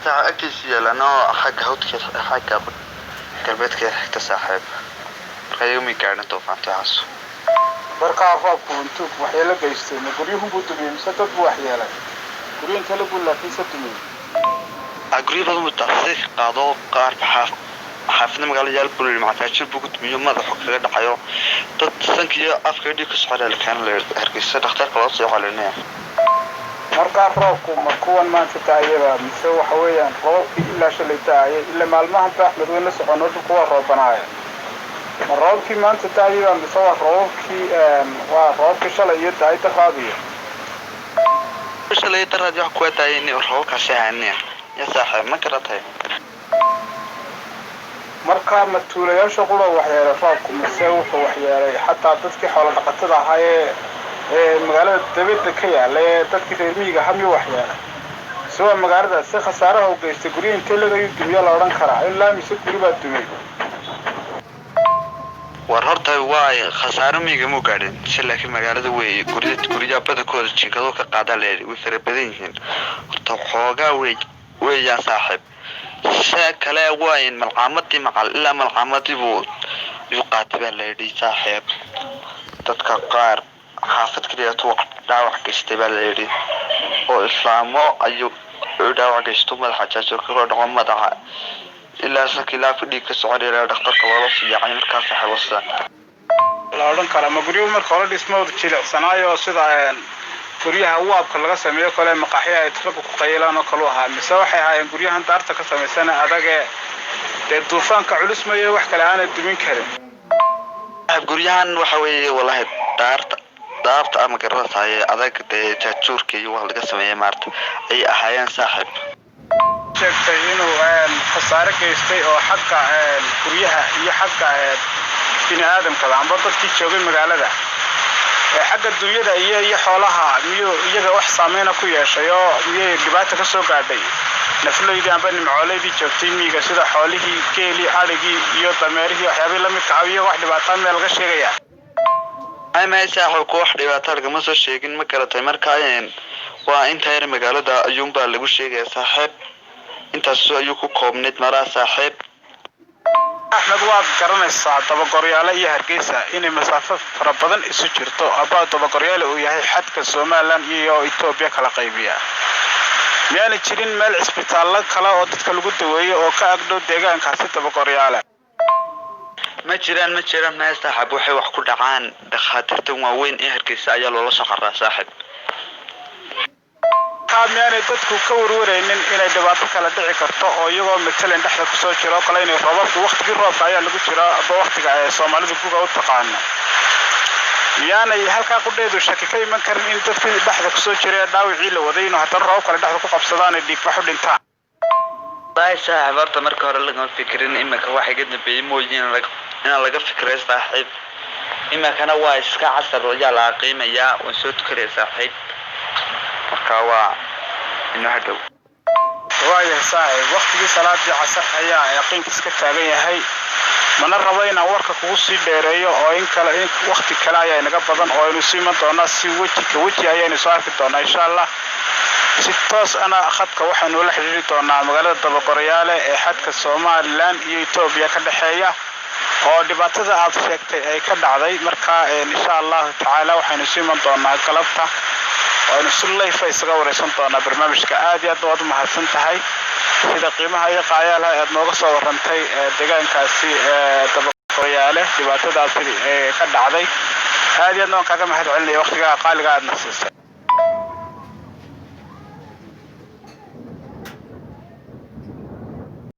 أكيد لأنه حق هوت حق قلبت كده حتى صاحب يومي كان توفى تعصو بركة ربكم أنتم وحيلا جيستين قريهم بدمين ستة وحيلا قريهم تلقوا لكن ستمين أقريب هذا متأثر قاضو قارب حافظنا مقال جال بقول مع تاجر بقول ميوم ماذا حكي غير حيو تتسنك يا أفكار دي كسر اللي كان هرقيس دختر خلاص يعلنه بركة ربكم مكون ما تتعيبها مسوي حويا روبي إلا شلي تعيب إلا مع المهم تأحمد ونس عنود قوة ربنايا روبي ما تتعيبها مسوي روبي شلي يتعي تخابيه وش اللي يتراجع كويتا يعني وروك عشانيه يا صاحب ما كرتها marka ma tuulayaasha qura waxyaalo roobku mise wuxuu waxyaalay xataa dadkii xoolo dhaqatada ahaa ee magaalada dibadda ka yaallay dadkii reer miyiga hami waxyaalay soo magaalada si khasaaraha u geystay guriga inta laga dumiyo la oran karaa ilaa mise guri baa dumay war horta waay khasaaro miyiga mu gaadhin si laakiin magaalada guriga badankooda jinkado ka qaada leeyahay way fara badan yihiin horta xoogaa weeyaan saaxiib kale wayn malqaamadii maqal ilaa malqaamadii buu yuqaatibaa leeyahay saaxiib dadka qaar xaafad kaliya dhaawac geystay baa leeyahay oo islaamo ayuu dhaawac geystay madaxa jaajirka oo dhaqan madaxa ilaa sakilaa fadhi ka socodaya dhakhtarka wada siiyay markaas xawasta la oran kara ma guriga marka hore dhismooda jilicsanaayo sida guryaha waabka laga sameeyo kale maqaaxiya ay dadku ku qaylaan oo kale waxa mise waxay haayeen guryahan daarta ka sameeysan adag ee duufaanka culus ma yahay wax kale aan dumin karin guryahan waxa weeye wallahi daarta ama garasay adag ee jaajuurka iyo wax laga sameeyay maarta ay ahaayeen saaxiib sheegtay inuu khasaare geystay oo xagga guryaha iyo xagga bini aadamka amba dadkii joogay magaalada xagga dunyada iyo xoolaha miyo iyaga wax saameyn ku yeeshay oo miyay dhibaato ka soo gaadhay nafleydii amba nimcoolaydii joogtay miyiga sida xoolihii geeli arigii iyo dameerihii waxyaabo la mid ah iyo wax dhibaato meel laga sheegaya ma saaxiib ku wax dhibaato laga ma soo sheegin ma garatay markaa waa inta yar magaalada ayuunbaa lagu sheegay saaxiib intaas ayuu ku koobneed maraa saaxiib أحمد واد قرنيسا دبقورياله iyo Hargeysa in masaafo fara badan isu jirto aba debaqoryaale uu yahay xadka Soomaaliland iyo Itoobiya kala qaybiya meel jirin meel isbitaal kale oo dadka lagu daweeyo oo ka agdhow deegaankaasi debaqoryaale ma jiraan ma saaxiib waxay wax ku dhacaan dhakhaatiirta waaweyn ee Hargeysa ayaa loola soo qaraa saaxiib kaamiyaan dadku ka warwareynin inay dhibaato kala dhici karto oo iyagoo matalan dhaxda ku soo jiro kale inay roobabku waqtigii roobka ayaa lagu jiraa aba waqtiga ay Soomaalidu kuga u taqaan yaanay halka qudheedu shaki ka iman karin in dadkii dhaxda ku soo jiray dhaawicii la waday inuu haddana roob kale dhaxda ku qabsadaan ay dhiig baxu dhintaan baaysa habarta marka hore laga fikirin imaka waxa gad nabeey mooyeen in laga fikray saaxiib imaka waa iska casar oo la qiimeeyaa oo soo tukarey saaxiib marka waa inuu hadhow waayo saaxiib waqtigii salaadii casar ayaa yaqiinkiis ka taagan yahay mana rabo inaan warka kugu sii dheereeyo oo in waqti kale ayaa inaga badan oo inuu sii ma doona si waji ayaynu soo arki doonaa insha Allah si toos ana khadka waxaanu la xiriiri doonaa magaalada Debaqoryaale ee xadka Soomaaliland iyo Itoobiya ka dhaxeeya oo dhibaatada aad sheegtay ay ka dhacday marka insha Allah taala waxaanu sii ma doonaa galabta oo si live isaga wareysan doonaa barnaamijka aad iyo aad waad mahadsan tahay sida qiimaha iyo qaayalaha aad nooga soo warantay deegaankaasi Debaqoryaale dhibaatadaas ka dhacday aad iyo aad nooga mahad celinay waqtiga qaaliga aad nasiisay